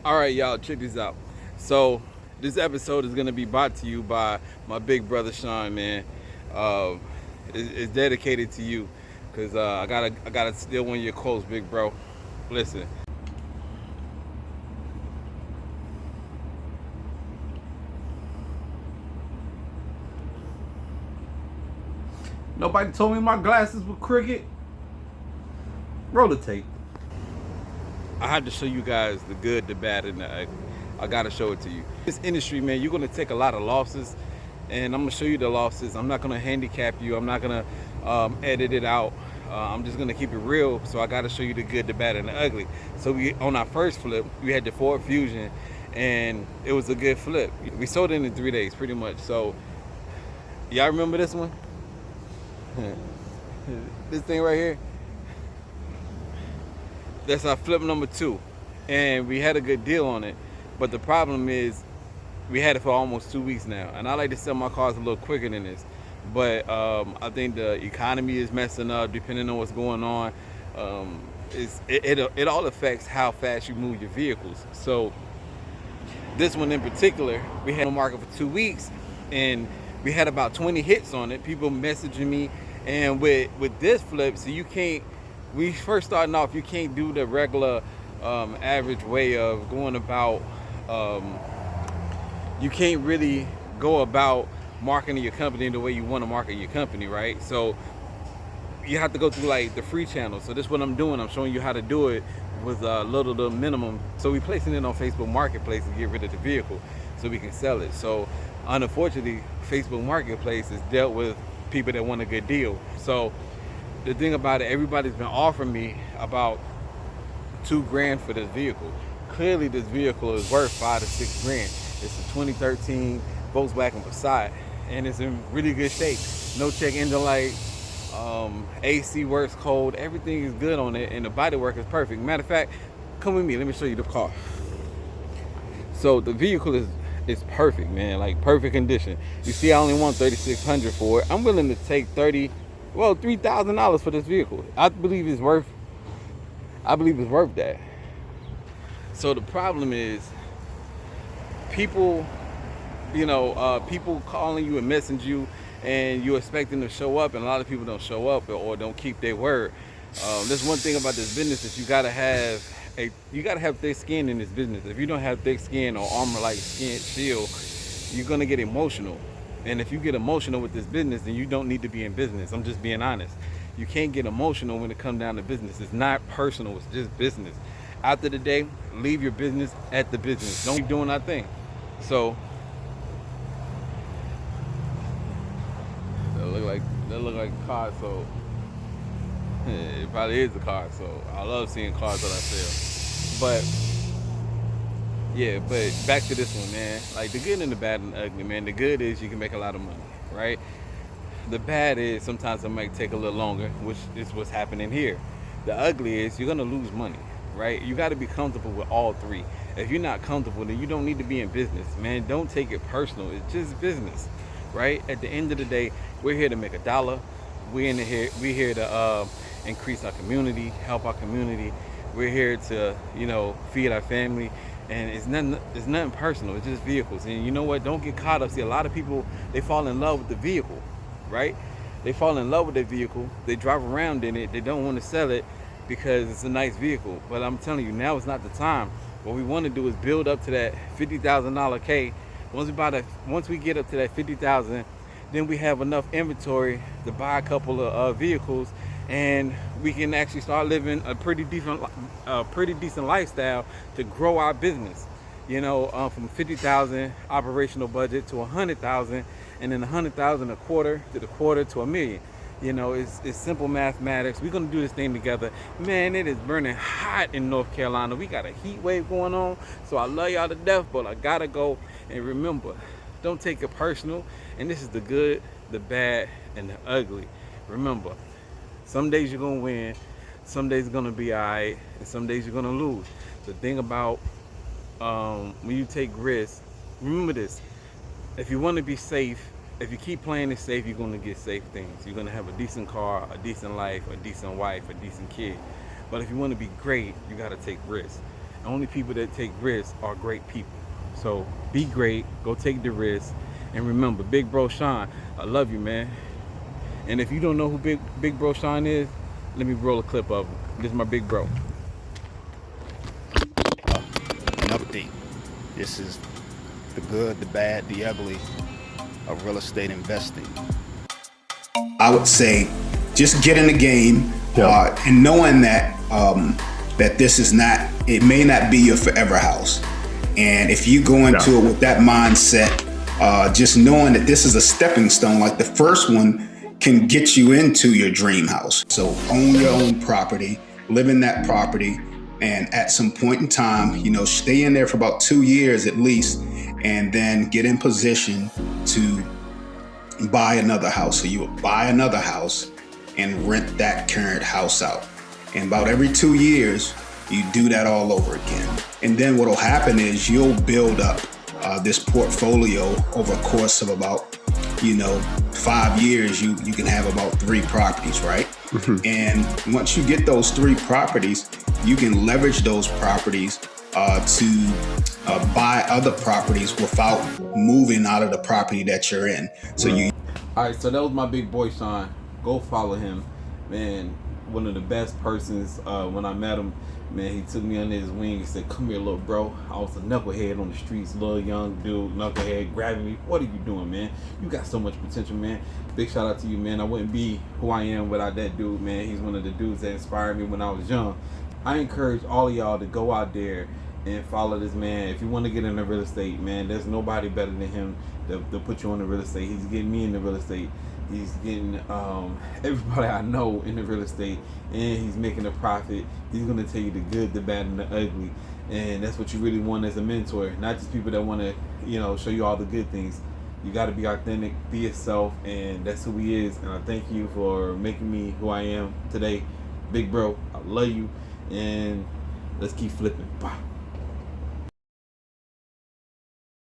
All right, y'all, check this out. So, this episode is gonna be brought to you by my big brother Sean, man. Uh, it's dedicated to you, cause I gotta steal one of your quotes, big bro. Listen, nobody told me my glasses were crooked. Roll the tape. I have to show you guys the good, the bad, and the ugly. I gotta show it to you. This industry, man, you're gonna take a lot of losses, and I'm gonna show you the losses. I'm not gonna handicap you. I'm not gonna edit it out. I'm just gonna keep it real. So I gotta show you the good, the bad, and the ugly. So we on our first flip, we had the Ford Fusion, and it was a good flip. We sold it in 3 days, pretty much. So y'all remember this one? This thing right here. That's our flip number two, and we had a good deal on it. But the problem is, we had it for almost 2 weeks now, and I like to sell my cars a little quicker than this. But I think the economy is messing up, depending on what's going on. It all affects how fast you move your vehicles. So this one in particular, we had on the market for 2 weeks, and we had about 20 hits on it. People messaging me, and with this flip, so you can't. We first starting off, you can't do the regular average way of going about. Um, you can't really go about marketing your company the way you want to market your company, right? So you have to go through like the free channel. So this is what I'm doing. I'm showing you how to do it with a little to minimum. So we placing it on Facebook Marketplace to get rid of the vehicle so we can sell it. So unfortunately, Facebook Marketplace has dealt with people that want a good deal. So the thing about it, everybody's been offering me about 2 grand for this vehicle. Clearly, this vehicle is worth 5 to 6 grand. It's a 2013 Volkswagen Passat, and it's in really good shape. No check engine light, AC works cold, everything is good on it, and the body work is perfect. Matter of fact, come with me. Let me show you the car. So the vehicle is perfect, man. Like perfect condition. You see, I only want 3,600 for it. I'm willing to take $3,000 for this vehicle. I believe it's worth. I believe it's worth that. So the problem is, people, people calling you and messaging you, and you expect them to show up, and a lot of people don't show up or don't keep their word. There's one thing about this business that you gotta have thick skin in this business. If you don't have thick skin or armor like skin shield, you're gonna get emotional. And if you get emotional with this business, then you don't need to be in business. I'm just being honest. You can't get emotional when it comes down to business. It's not personal, it's just business. After the day, leave your business at the business. Don't keep doing that thing. So that look like a car, so it probably is a car. So I love seeing cars that I sell. But yeah, but back to this one, man. Like the good and the bad and the ugly, man. The good is you can make a lot of money, right? The bad is sometimes it might take a little longer, which is what's happening here. The ugly is you're gonna lose money, right? You got to be comfortable with all three. If you're not comfortable, then you don't need to be in business, man. Don't take it personal. It's just business, right? At the end of the day, we're here to make a dollar. We're here to increase our community, help our community. We're here to, feed our family, and it's nothing personal. It's just vehicles. And you know what? Don't get caught up. See, a lot of people, they fall in love with the vehicle, right? They fall in love with their vehicle. They drive around in it. They don't want to sell it because it's a nice vehicle. But I'm telling you, now is not the time. What we want to do is build up to that $50,000 K. Once we get up to that 50,000, then we have enough inventory to buy a couple of vehicles, and we can actually start living a pretty decent lifestyle to grow our business. From 50,000 operational budget to 100,000, and then 100,000 a quarter to a million. It's simple mathematics. We're gonna do this thing together. Man, it is burning hot in North Carolina. We got a heat wave going on. So I love y'all to death, but I gotta go. And remember, don't take it personal. And this is the good, the bad, and the ugly. Remember, some days you're gonna win, some days it's gonna be alright, and some days you're gonna lose. The thing about when you take risks, remember this: if you want to be safe, if you keep playing it safe, you're going to get safe things. You're going to have a decent car, a decent life, a decent wife, a decent kid. But if you want to be great, you got to take risks. only people that take risks are great people. So be great, go take the risk, and remember, Big Bro Sean, I love you, man. And if you don't know who Big Bro Sean is, let me roll a clip of him. This is my big bro. An update. This is the good, the bad, the ugly of real estate investing. I would say just get in the game, and knowing that that this is not, it may not be your forever house. And if you go into it with that mindset, just knowing that this is a stepping stone, like the first one can get you into your dream house. So own your own property, live in that property, and at some point in time, stay in there for about 2 years at least, and then get in position to buy another house. So you will buy another house and rent that current house out. And about every 2 years, you do that all over again. And then what will happen is you'll build up this portfolio over a course of about 5 years. You can have about 3 properties, right? And once you get those 3 properties, you can leverage those properties to buy other properties without moving out of the property that you're in. So All right, so that was my big boy Sean. Go follow him, man. One of the best persons. When I met him, man, he took me under his wing and said, "Come here, little bro." I was a knucklehead on the streets, little young dude, knucklehead, grabbing me. "What are you doing, man? You got so much potential, man." Big shout out to you, man. I wouldn't be who I am without that dude, man. He's one of the dudes that inspired me when I was young. I encourage all of y'all to go out there and follow this man. If you want to get into real estate, man, there's nobody better than him to put you on the real estate. He's getting me into real estate. He's getting everybody I know into real estate, and he's making a profit. He's going to tell you the good, the bad, and the ugly. And that's what you really want as a mentor, not just people that want to, show you all the good things. You got to be authentic, be yourself, and that's who he is. And I thank you for making me who I am today. Big bro, I love you, and let's keep flipping. Bye.